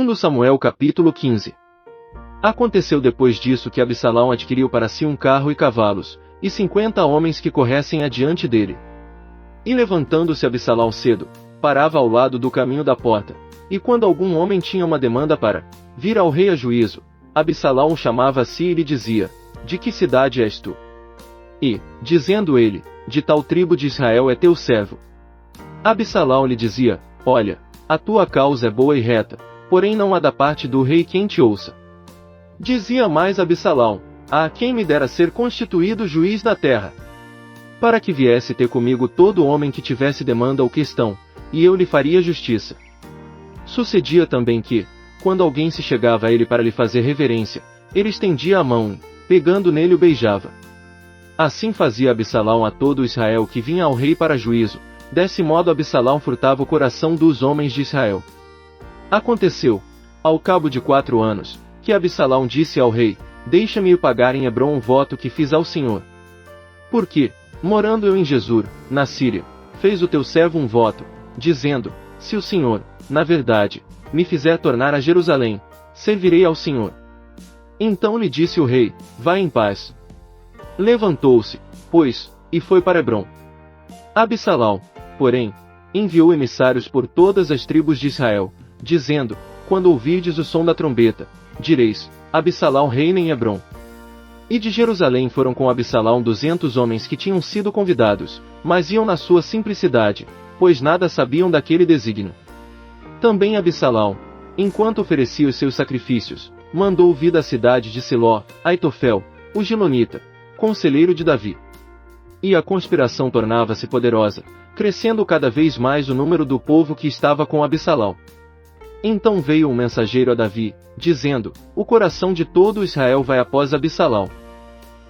2 Samuel capítulo 15. Aconteceu depois disso que Absalão adquiriu para si um carro e cavalos, e 50 homens que corressem adiante dele. E levantando-se Absalão cedo, parava ao lado do caminho da porta, e quando algum homem tinha uma demanda para vir ao rei a juízo, Absalão o chamava a si e lhe dizia: de que cidade és tu? E, dizendo ele, de tal tribo de Israel é teu servo. Absalão lhe dizia: olha, a tua causa é boa e reta, porém não há da parte do rei quem te ouça. Dizia mais Absalão: ah, quem me dera ser constituído juiz da terra, para que viesse ter comigo todo homem que tivesse demanda ou questão, e eu lhe faria justiça. Sucedia também que, quando alguém se chegava a ele para lhe fazer reverência, ele estendia a mão e, pegando nele, o beijava. Assim fazia Absalão a todo Israel que vinha ao rei para juízo. Desse modo Absalão furtava o coração dos homens de Israel. Aconteceu, ao cabo de 4 anos, que Absalão disse ao rei: deixa-me ir pagar em Hebrom um voto que fiz ao Senhor. Porque, morando eu em Gesur, na Síria, fez o teu servo um voto, dizendo: se o Senhor, na verdade, me fizer tornar a Jerusalém, servirei ao Senhor. Então lhe disse o rei: vai em paz. Levantou-se, pois, e foi para Hebrom. Absalão, porém, enviou emissários por todas as tribos de Israel, dizendo: quando ouvirdes o som da trombeta, direis: Absalão reina em Hebrom. E de Jerusalém foram com Absalão 200 homens que tinham sido convidados, mas iam na sua simplicidade, pois nada sabiam daquele desígnio. Também Absalão, enquanto oferecia os seus sacrifícios, mandou vir da cidade de Siló, Aitofel, o Gilonita, conselheiro de Davi. E a conspiração tornava-se poderosa, crescendo cada vez mais o número do povo que estava com Absalão. Então veio um mensageiro a Davi, dizendo: o coração de todo Israel vai após Absalão.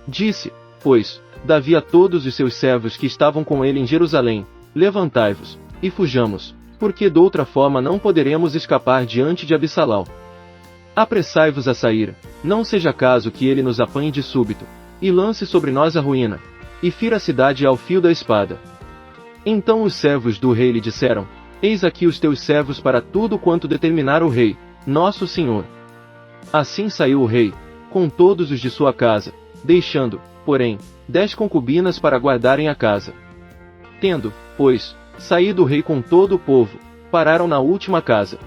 Disse, pois, Davi a todos os seus servos que estavam com ele em Jerusalém: levantai-vos, e fujamos, porque de outra forma não poderemos escapar diante de Absalão. Apressai-vos a sair, não seja caso que ele nos apanhe de súbito, e lance sobre nós a ruína, e fira a cidade ao fio da espada. Então os servos do rei lhe disseram: eis aqui os teus servos para tudo quanto determinar o rei, nosso senhor. Assim saiu o rei, com todos os de sua casa, deixando, porém, 10 concubinas para guardarem a casa. Tendo, pois, saído o rei com todo o povo, pararam na última casa.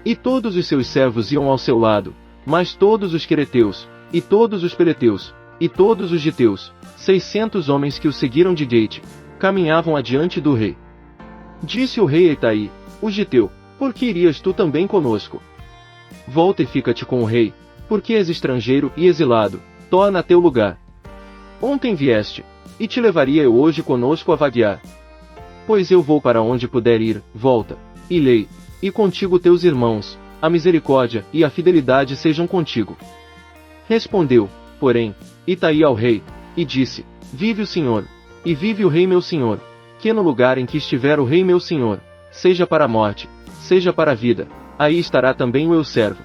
E todos os seus servos iam ao seu lado, mas todos os quereteus, e todos os peleteus, e todos os giteus, 600 homens que o seguiram de Gate, caminhavam adiante do rei. Disse o rei a Itai, o giteu: por que irias tu também conosco? Volta e fica-te com o rei, porque és estrangeiro e exilado, torna a teu lugar. Ontem vieste, e te levaria eu hoje conosco a vaguear. Pois eu vou para onde puder ir, volta, e lei, e contigo teus irmãos, a misericórdia e a fidelidade sejam contigo. Respondeu, porém, Itai ao rei, e disse: vive o Senhor, e vive o rei meu senhor, que no lugar em que estiver o rei meu senhor, seja para a morte, seja para a vida, aí estará também o meu servo.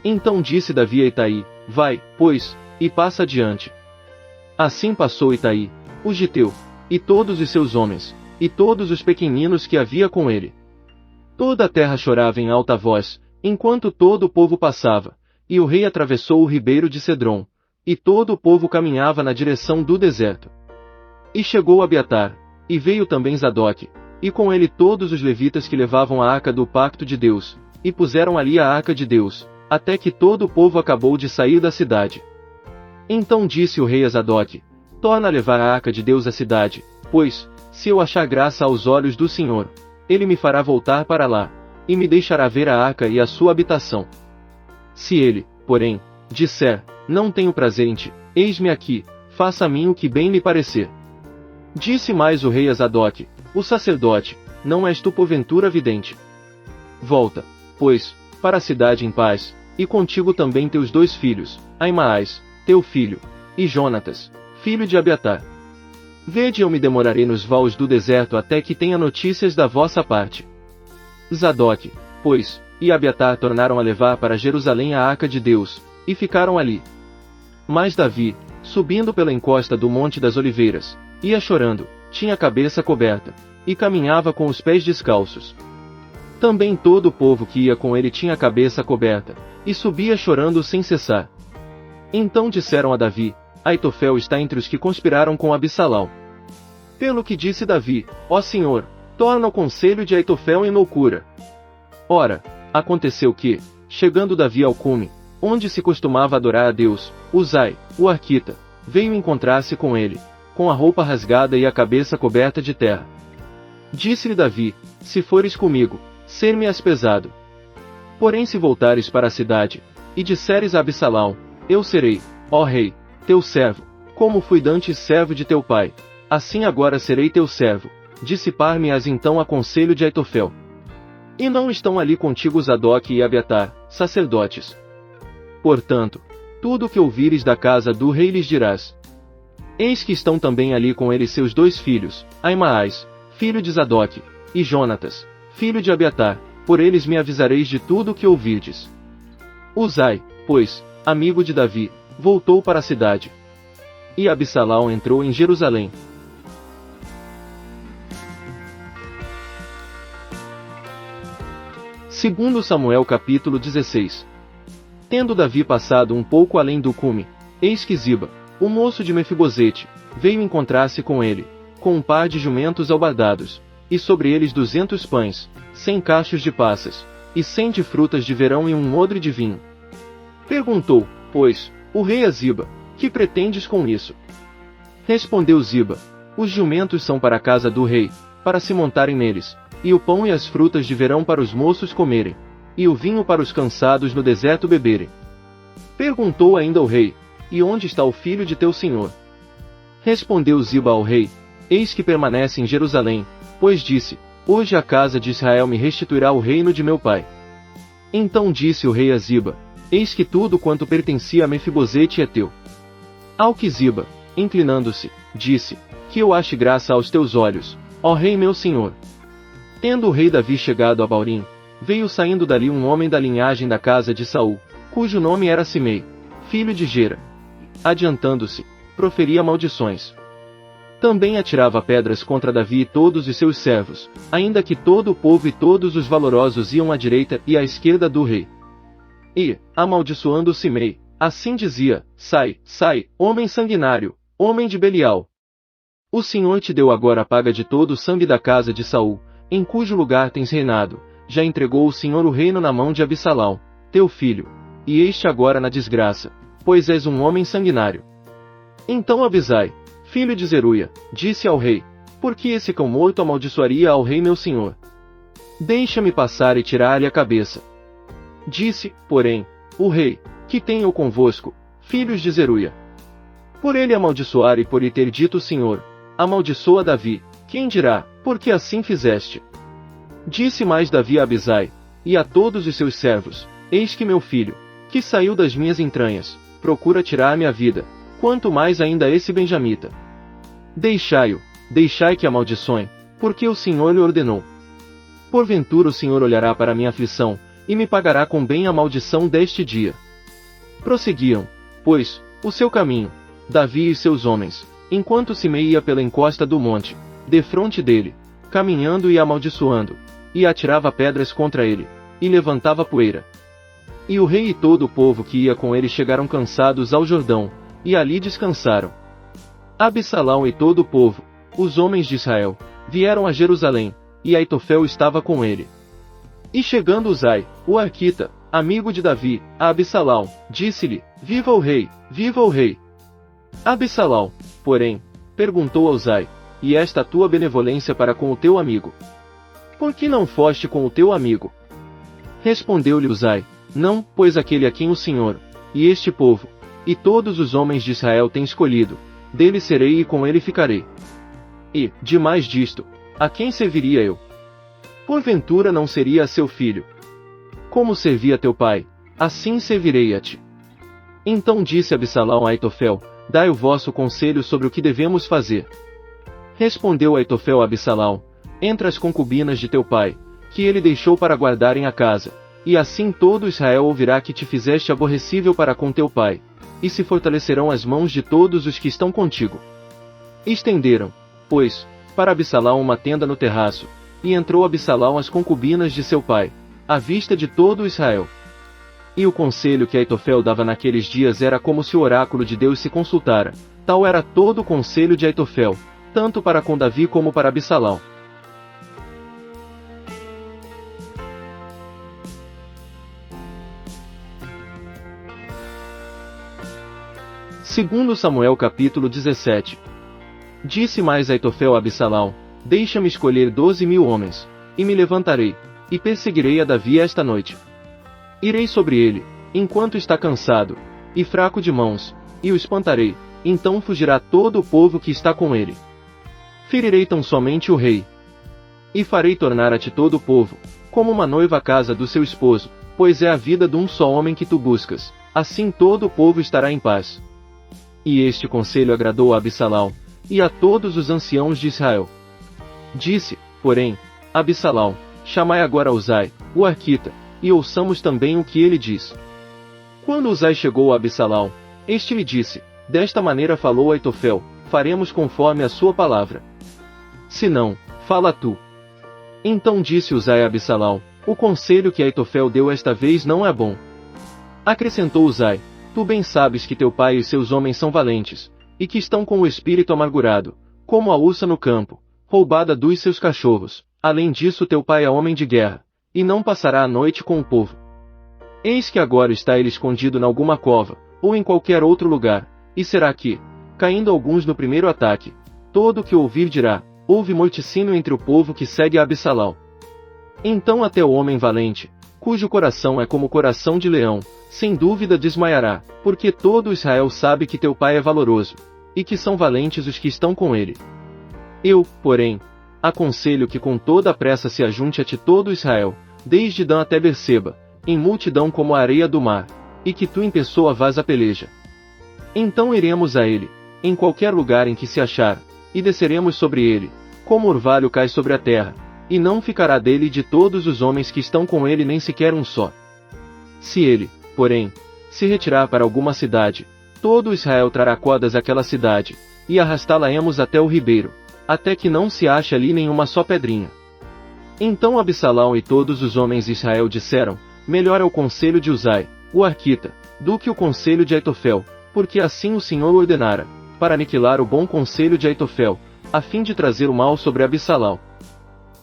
Então disse Davi a Itai: vai, pois, e passa adiante. Assim passou Itai, o giteu, e todos os seus homens, e todos os pequeninos que havia com ele. Toda a terra chorava em alta voz, enquanto todo o povo passava, e o rei atravessou o ribeiro de Cedron, e todo o povo caminhava na direção do deserto. E chegou Abiatar, e veio também Zadok, e com ele todos os levitas que levavam a arca do pacto de Deus, e puseram ali a arca de Deus, até que todo o povo acabou de sair da cidade. Então disse o rei a Zadok: torna a levar a arca de Deus à cidade, pois, se eu achar graça aos olhos do Senhor, ele me fará voltar para lá, e me deixará ver a arca e a sua habitação. Se ele, porém, disser: não tenho prazer em ti, eis-me aqui, faça a mim o que bem lhe parecer. Disse mais o rei a Zadok, o sacerdote: não és tu porventura vidente? Volta, pois, para a cidade em paz, e contigo também teus 2 filhos, Aimaas, teu filho, e Jonatas, filho de Abiatar. Vede, eu me demorarei nos vales do deserto até que tenha notícias da vossa parte. Zadok, pois, e Abiatar tornaram a levar para Jerusalém a arca de Deus, e ficaram ali. Mas Davi, subindo pela encosta do Monte das Oliveiras, ia chorando, tinha a cabeça coberta, e caminhava com os pés descalços. Também todo o povo que ia com ele tinha a cabeça coberta, e subia chorando sem cessar. Então disseram a Davi: Aitofel está entre os que conspiraram com Absalão. Pelo que disse Davi: Ó Senhor, torna o conselho de Aitofel em loucura. Ora, aconteceu que, chegando Davi ao cume, onde se costumava adorar a Deus, Uzai, o arquita, veio encontrar-se com ele, com a roupa rasgada e a cabeça coberta de terra. Disse-lhe Davi: Se fores comigo, ser-me-ás pesado. Porém se voltares para a cidade, e disseres a Absalão: Eu serei, ó rei, teu servo, como fui dantes servo de teu pai, assim agora serei teu servo, dissipar-me-ás então a conselho de Aitofel. E não estão ali contigo Zadok e Abiatar, sacerdotes. Portanto, tudo o que ouvires da casa do rei lhes dirás. Eis que estão também ali com ele seus 2 filhos, Aimaas, filho de Zadok, e Jonatas, filho de Abiatar, por eles me avisareis de tudo o que ouvirdes. Uzai, pois, amigo de Davi, voltou para a cidade. E Absalão entrou em Jerusalém. Segundo Samuel capítulo 16. Tendo Davi passado um pouco além do cume, eis que Ziba, o moço de Mefibosete, veio encontrar-se com ele, com um par de jumentos albardados, e sobre eles 200 pães, 100 cachos de passas, e 100 de frutas de verão e um odre de vinho. Perguntou, pois, o rei a Ziba: Que pretendes com isso? Respondeu Ziba: Os jumentos são para a casa do rei, para se montarem neles, e o pão e as frutas de verão para os moços comerem, e o vinho para os cansados no deserto beberem. Perguntou ainda o rei: E onde está o filho de teu senhor? Respondeu Ziba ao rei: Eis que permanece em Jerusalém, pois disse: Hoje a casa de Israel me restituirá o reino de meu pai. Então disse o rei a Ziba: Eis que tudo quanto pertencia a Mefibosete é teu. Ao que Ziba, inclinando-se, disse: Que eu ache graça aos teus olhos, ó rei meu senhor. Tendo o rei Davi chegado a Baurim, veio saindo dali um homem da linhagem da casa de Saul, cujo nome era Simei, filho de Gera. Adiantando-se, proferia maldições. Também atirava pedras contra Davi e todos os seus servos, ainda que todo o povo e todos os valorosos iam à direita e à esquerda do rei. E, amaldiçoando Simei, assim dizia: Sai, sai, homem sanguinário, homem de Belial. O Senhor te deu agora a paga de todo o sangue da casa de Saul, em cujo lugar tens reinado. Já entregou o Senhor o reino na mão de Absalão, teu filho, e este agora na desgraça, pois és um homem sanguinário. Então Abisai, filho de Zeruia, disse ao rei: Por que esse cão morto amaldiçoaria ao rei meu senhor? Deixa-me passar e tirar-lhe a cabeça. Disse, porém, o rei: Que tenho convosco, filhos de Zeruia? Por ele amaldiçoar e por lhe ter dito o Senhor: Amaldiçoa Davi, quem dirá, porque assim fizeste? Disse mais Davi a Abisai, e a todos os seus servos: Eis que meu filho, que saiu das minhas entranhas, procura tirar-me a vida, quanto mais ainda esse benjamita. Deixai-o, deixai que amaldiçoe, porque o Senhor lhe ordenou. Porventura o Senhor olhará para minha aflição, e me pagará com bem a maldição deste dia. Prosseguiam, pois, o seu caminho, Davi e seus homens, enquanto Simei ia pela encosta do monte, defronte dele, caminhando e amaldiçoando, e atirava pedras contra ele, e levantava poeira. E o rei e todo o povo que ia com ele chegaram cansados ao Jordão, e ali descansaram. Absalão e todo o povo, os homens de Israel, vieram a Jerusalém, e Aitofel estava com ele. E chegando Uzai, o arquita, amigo de Davi, a Absalão, disse-lhe: Viva o rei, viva o rei! Absalão, porém, perguntou a Uzai: E esta tua benevolência para com o teu amigo? Por que não foste com o teu amigo? Respondeu-lhe Uzai: Não, pois aquele a quem o Senhor, e este povo, e todos os homens de Israel têm escolhido, dele serei e com ele ficarei. E, demais disto, a quem serviria eu? Porventura não seria a seu filho? Como servi a teu pai, assim servirei a ti. Então disse Absalão a Aitofel: Dai o vosso conselho sobre o que devemos fazer. Respondeu Aitofel a Absalão: Entre as concubinas de teu pai, que ele deixou para guardarem a casa, e assim todo Israel ouvirá que te fizeste aborrecível para com teu pai, e se fortalecerão as mãos de todos os que estão contigo. Estenderam, pois, para Absalão uma tenda no terraço, e entrou Absalão às concubinas de seu pai, à vista de todo Israel. E o conselho que Aitofel dava naqueles dias era como se o oráculo de Deus se consultara, tal era todo o conselho de Aitofel, tanto para com Davi como para Absalão. Segundo Samuel capítulo 17. Disse mais Aitofel a Absalão: deixa-me escolher 12.000 homens, e me levantarei, e perseguirei a Davi esta noite. Irei sobre ele, enquanto está cansado, e fraco de mãos, e o espantarei, então fugirá todo o povo que está com ele. Ferirei tão somente o rei. E farei tornar a ti todo o povo, como uma noiva à casa do seu esposo, pois é a vida de um só homem que tu buscas, assim todo o povo estará em paz. E este conselho agradou a Absalão, e a todos os anciãos de Israel. Disse, porém, Absalão: chamai agora Uzai, o arquita, e ouçamos também o que ele diz. Quando Uzai chegou a Absalão, este lhe disse: desta maneira falou Aitofel, faremos conforme a sua palavra. Se não, fala tu. Então disse Uzai a Absalão: o conselho que Aitofel deu esta vez não é bom. Acrescentou Uzai: tu bem sabes que teu pai e seus homens são valentes, e que estão com o espírito amargurado, como a ursa no campo, roubada dos seus cachorros. Além disso teu pai é homem de guerra, e não passará a noite com o povo. Eis que agora está ele escondido em alguma cova, ou em qualquer outro lugar, e será que, caindo alguns no primeiro ataque, todo o que ouvir dirá: houve morticínio entre o povo que segue a Absalão. Então até o homem valente, cujo coração é como o coração de leão, sem dúvida desmaiará, porque todo Israel sabe que teu pai é valoroso, e que são valentes os que estão com ele. Eu, porém, aconselho que com toda a pressa se ajunte a ti todo Israel, desde Dan até Berseba, em multidão como a areia do mar, e que tu em pessoa vás a peleja. Então iremos a ele, em qualquer lugar em que se achar, e desceremos sobre ele, como orvalho cai sobre a terra, e não ficará dele de todos os homens que estão com ele nem sequer um só. Se ele, porém, se retirar para alguma cidade, todo Israel trará cordas àquela cidade, e arrastá-la-emos até o ribeiro, até que não se ache ali nenhuma só pedrinha. Então Absalão e todos os homens de Israel disseram: melhor é o conselho de Uzai, o arquita, do que o conselho de Aitofel, porque assim o Senhor ordenara, para aniquilar o bom conselho de Aitofel, a fim de trazer o mal sobre Absalão.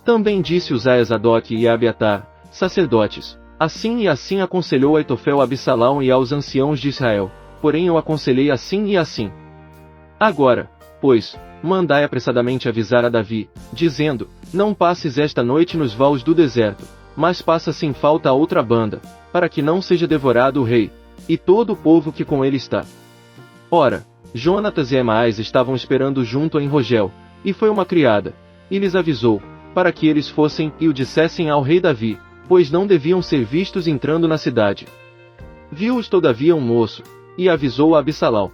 Também disse Uzai a Zadok e a Abiatar, sacerdotes: assim e assim aconselhou Aitofel a Absalão e aos anciãos de Israel, porém eu aconselhei assim e assim. Agora, pois, mandai apressadamente avisar a Davi, dizendo: não passes esta noite nos vales do deserto, mas passa sem falta a outra banda, para que não seja devorado o rei, e todo o povo que com ele está. Ora, Jonatas e Aimais estavam esperando junto em Rogel, e foi uma criada, e lhes avisou, para que eles fossem e o dissessem ao rei Davi, pois não deviam ser vistos entrando na cidade. Viu-os todavia um moço, e avisou a Absalão.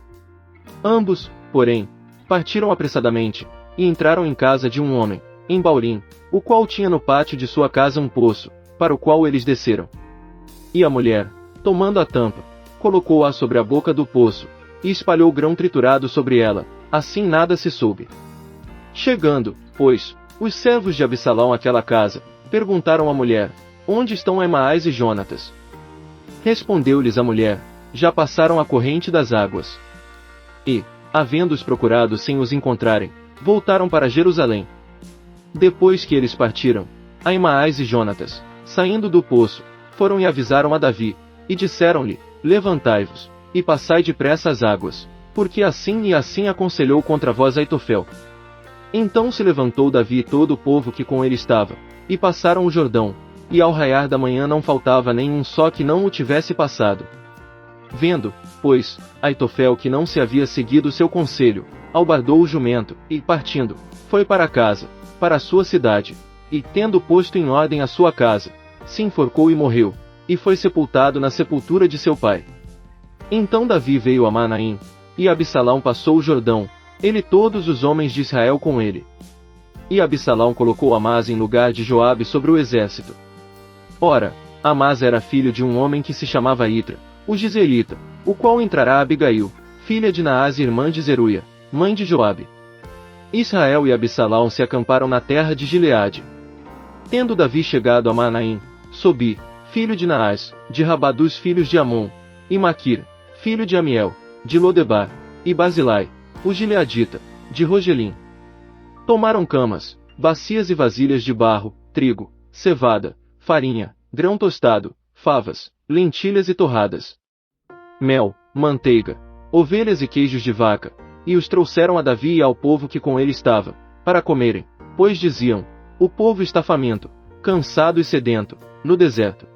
Ambos, porém, partiram apressadamente, e entraram em casa de um homem, em Baurim, o qual tinha no pátio de sua casa um poço, para o qual eles desceram. E a mulher, tomando a tampa, colocou-a sobre a boca do poço, e espalhou grão triturado sobre ela, assim nada se soube. Chegando, pois, os servos de Absalão àquela casa, perguntaram à mulher: onde estão Aimais e Jonatas? Respondeu-lhes a mulher: já passaram a corrente das águas. E, havendo-os procurado sem os encontrarem, voltaram para Jerusalém. Depois que eles partiram, Aimais e Jonatas, saindo do poço, foram e avisaram a Davi, e disseram-lhe: levantai-vos, e passai depressa as águas, porque assim e assim aconselhou contra vós Aitofel. Então se levantou Davi e todo o povo que com ele estava, e passaram o Jordão, e ao raiar da manhã não faltava nenhum só que não o tivesse passado. Vendo, pois, Aitofel que não se havia seguido seu conselho, albardou o jumento, e partindo, foi para casa, para a sua cidade, e tendo posto em ordem a sua casa, se enforcou e morreu, e foi sepultado na sepultura de seu pai. Então Davi veio a Manaim, e Absalão passou o Jordão, ele e todos os homens de Israel com ele. E Absalão colocou Amasa em lugar de Joabe sobre o exército. Ora, Amasa era filho de um homem que se chamava Itra, o Gizelita, o qual entrará a Abigail, filha de Naás e irmã de Zeruia, mãe de Joabe. Israel e Absalão se acamparam na terra de Gileade. Tendo Davi chegado a Manaim, Sobi, filho de Naás, de Rabá dos filhos de Amon, e Maquir, filho de Amiel, de Lodebar, e Basilai, o gileadita, de Rogelim. Tomaram camas, bacias e vasilhas de barro, trigo, cevada, farinha, grão tostado, favas, lentilhas e torradas, mel, manteiga, ovelhas e queijos de vaca, e os trouxeram a Davi e ao povo que com ele estava, para comerem, pois diziam: o povo está faminto, cansado e sedento, no deserto.